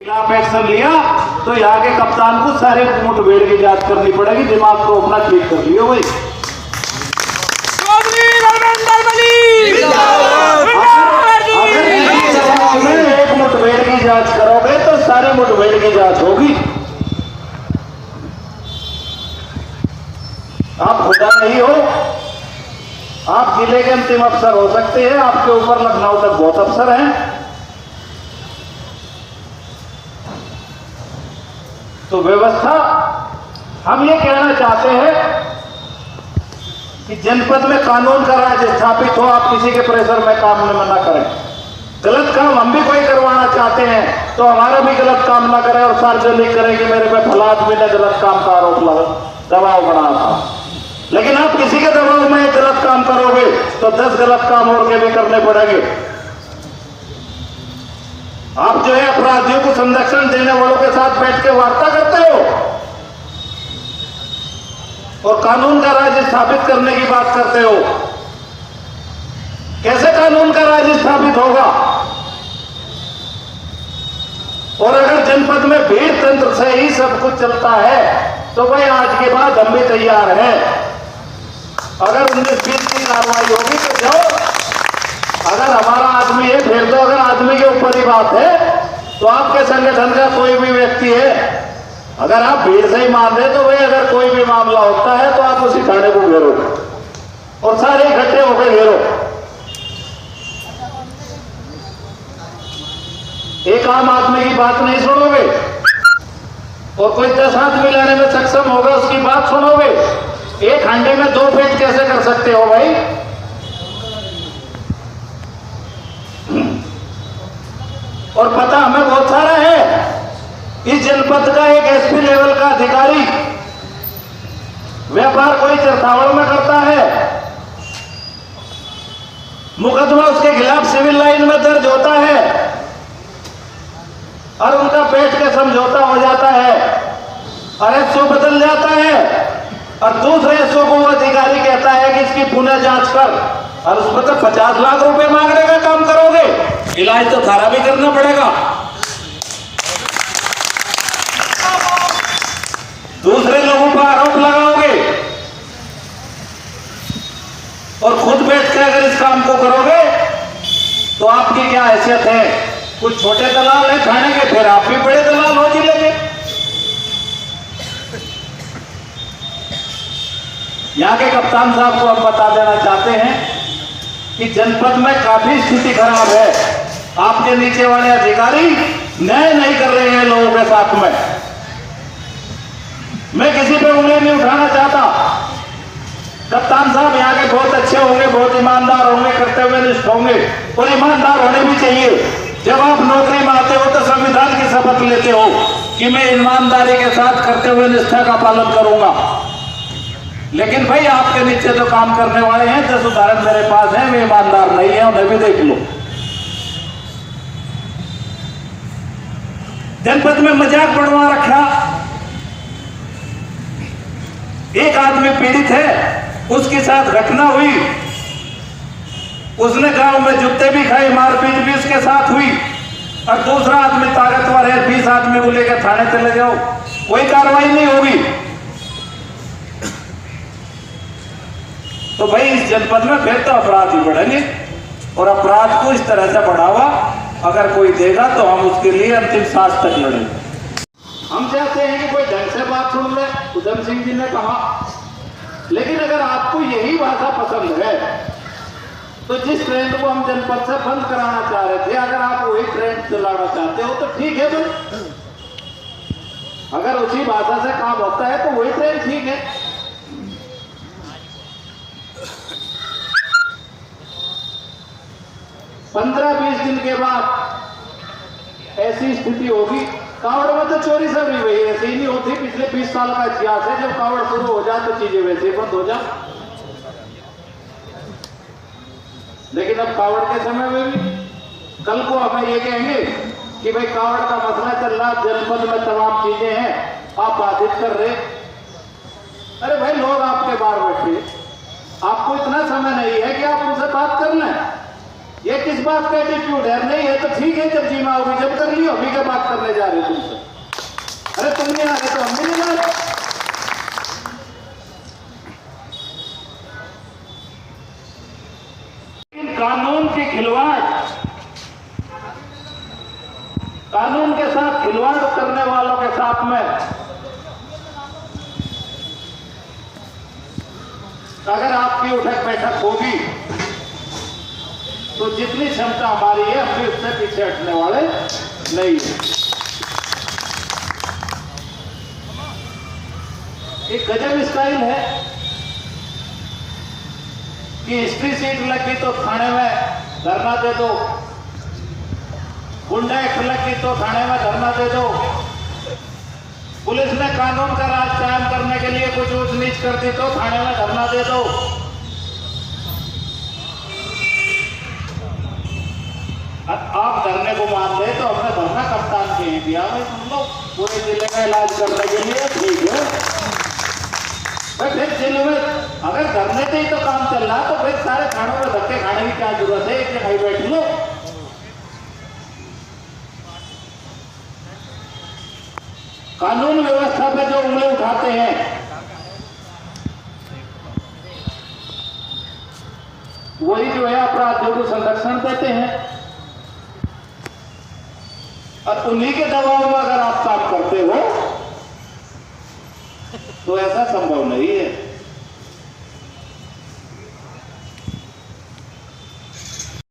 खिलाफ एक्शन लिया तो यहाँ के कप्तान को सारे मुठभेड़ की जांच करनी पड़ेगी। दिमाग को अपना ठीक कर लियो भाई। अगर एक मुठभेड़ की जांच करोगे तो सारे मुठभेड़ की जांच होगी। आप खुदा नहीं हो, आप जिले के अंतिम अफसर हो सकते हैं। आपके ऊपर लखनऊ तक बहुत अफसर हैं। तो व्यवस्था, हम ये कहना चाहते हैं कि जनपद में कानून का राज स्थापित हो। आप किसी के प्रेशर में काम में मना करें। गलत काम हम भी कोई करवाना चाहते हैं तो हमारा भी गलत काम ना करें और सार्वजनिक करें कि मेरे पे फला आदमी ने गलत काम का आरोप लगा, दबाव बनाया था। लेकिन आप किसी के दबाव में गलत काम करोगे तो 10 गलत काम और के भी करने पड़ेंगे। आप जो है अपराधियों को संरक्षण देने वालों के साथ बैठ के वार्ता करते हो और कानून का राज स्थापित करने की बात करते हो। कैसे कानून का राज स्थापित होगा? और अगर जनपद में भीड़ तंत्र से ही सब कुछ चलता है तो भाई आज के बाद हम भी तैयार हैं। अगर 19-20 की कार्रवाई होगी तो जाओ। अगर हमारा आदमी है फिर तो, अगर आदमी के ऊपर ही बात है तो आपके संगठन का कोई भी व्यक्ति है, अगर आप भीड़ से ही मान रहे तो भाई अगर कोई भी मामला होता है तो आप उसी थाने को घेरो और सारे इकट्ठे होकर घेरो। एक आम आदमी की बात नहीं सुनोगे और कोई 10 आदमी लाने में सक्षम होगा उसकी बात सुनोगे। एक हांडे में 2 पेट कैसे कर सकते हो भाई? और पता हमें बहुत सारा है। इस जनपद का एक एसपी लेवल का अधिकारी व्यापार कोई चरथावड़ में करता है, मुकदमा उसके खिलाफ सिविल लाइन में दर्ज होता है और उनका पेट के समझौता हो जाता है और एसओ बदल जाता है और दूसरे एसओ को वो अधिकारी कहता है कि इसकी पुनः जांच कर और उस पर तो 50 लाख रुपए मांगने का काम करोगे। इलाज तो थारा भी करना पड़ेगा। दूसरे लोगों पर आरोप लगाओगे और खुद बैठ कर अगर इस काम को करोगे तो आपकी क्या हैसियत है? कुछ छोटे दलाल है थाने के, फिर आप भी बड़े दलाल हो जिले के। यहाँ के कप्तान साहब को हम बता देना चाहते हैं कि जनपद में काफी स्थिति खराब है। आपके नीचे वाले अधिकारी न्याय नहीं कर रहे हैं लोगों के साथ में। मैं किसी पे उंगली नहीं उठाना चाहता। कप्तान साहब यहाँ के बहुत अच्छे होंगे, बहुत ईमानदार होंगे, कर्तव्यनिष्ठ होंगे और ईमानदार होने भी चाहिए। जब आप नौकरी में आते हो तो संविधान की शपथ लेते हो कि मैं ईमानदारी के साथ कर्तव्यनिष्ठा का पालन करूंगा। लेकिन भाई आपके नीचे जो काम करने वाले हैं, 10 उदाहरण मेरे पास हैं, वे ईमानदार नहीं है, उन्हें भी देख लो। जनपद में मजाक बढ़वा रखा। एक आदमी पीड़ित है, उसके साथ घटना हुई, उसने गांव में जूते भी खाए, मारपीट भी उसके साथ हुई और दूसरा आदमी ताकतवर है, 20 आदमी को लेकर थाने चले जाओ, कोई कार्रवाई नहीं होगी। तो भाई इस जनपद में फिर तो अपराध ही बढ़ेंगे और अपराध को इस तरह से बढ़ावा अगर कोई देगा तो हम उसके लिए अंतिम सांस तक लड़ेंगे। हम चाहते हैं कि कोई ढंग से बात सुन ले, उधम सिंह जी ने कहा। लेकिन अगर आपको यही भाषा पसंद है तो जिस ट्रेन को हम जनपद से बंद कराना चाह रहे थे, अगर आप वही ट्रेन चलाना चाहते हो तो ठीक है भाई। अगर उसी भाषा से काम होता है तो वही ट्रेन ठीक है। 15-20 दिन के बाद ऐसी स्थिति होगी। कावड़ में तो चोरी सब नहीं हुई, ऐसे ही नहीं होती। पिछले 20 साल का इतिहास है, जब कावड़ शुरू हो जाए तो चीजें वैसे ही बंद हो जाए। लेकिन अब कावड़ के समय में भी कल को हमें ये कहेंगे कि भाई कावड़ का मसला चल रहा, जनपद में तमाम चीजें हैं, आप बाधित कर रहे। अरे भाई लोग आपके बाहर बैठे, आपको इतना समय नहीं है कि आप उनसे बात कर लें। ये किस बात का एटीट्यूड है? नहीं है तो ठीक है, जब जीमा होगी जब कर लियो, अभी क्या बात करने जा रहे तुमसे? अरे तुम नहीं आ रहे तो हम भी नहीं जा रहे। लेकिन कानून की खिलवाड़, कानून के साथ खिलवाड़ करने वालों के साथ में अगर आपकी उठक बैठक होगी तो जितनी क्षमता हमारी है हम भी उससे पीछे हटने वाले नहीं है। एक गजब स्टाइल है कि हिस्ट्री सीट लगी तो थाने में धरना दे दो, गुंडा एक्ट लगी तो थाने में धरना दे दो, पुलिस ने कानून का राज कायम करने के लिए कुछ ऊंच नीच कर दी तो थाने में धरना दे दो। आप धरने को मान दे तो हमने धरना कप्तान के ही दिया भाई, तुम लोग पूरे जिले का इलाज करने के लिए ठीक है भाई। फिर जिले में अगर धरने से ही तो काम चल रहा तो फिर सारे थानों में धक्के खाने की क्या जरूरत है? एक जगह बैठ लो। कानून व्यवस्था पे जो उंगली उठाते हैं वही जो है अपराधियों को संरक्षण देते हैं, और उन्हीं के दबाव में अगर आप काम करते हो तो ऐसा संभव नहीं है।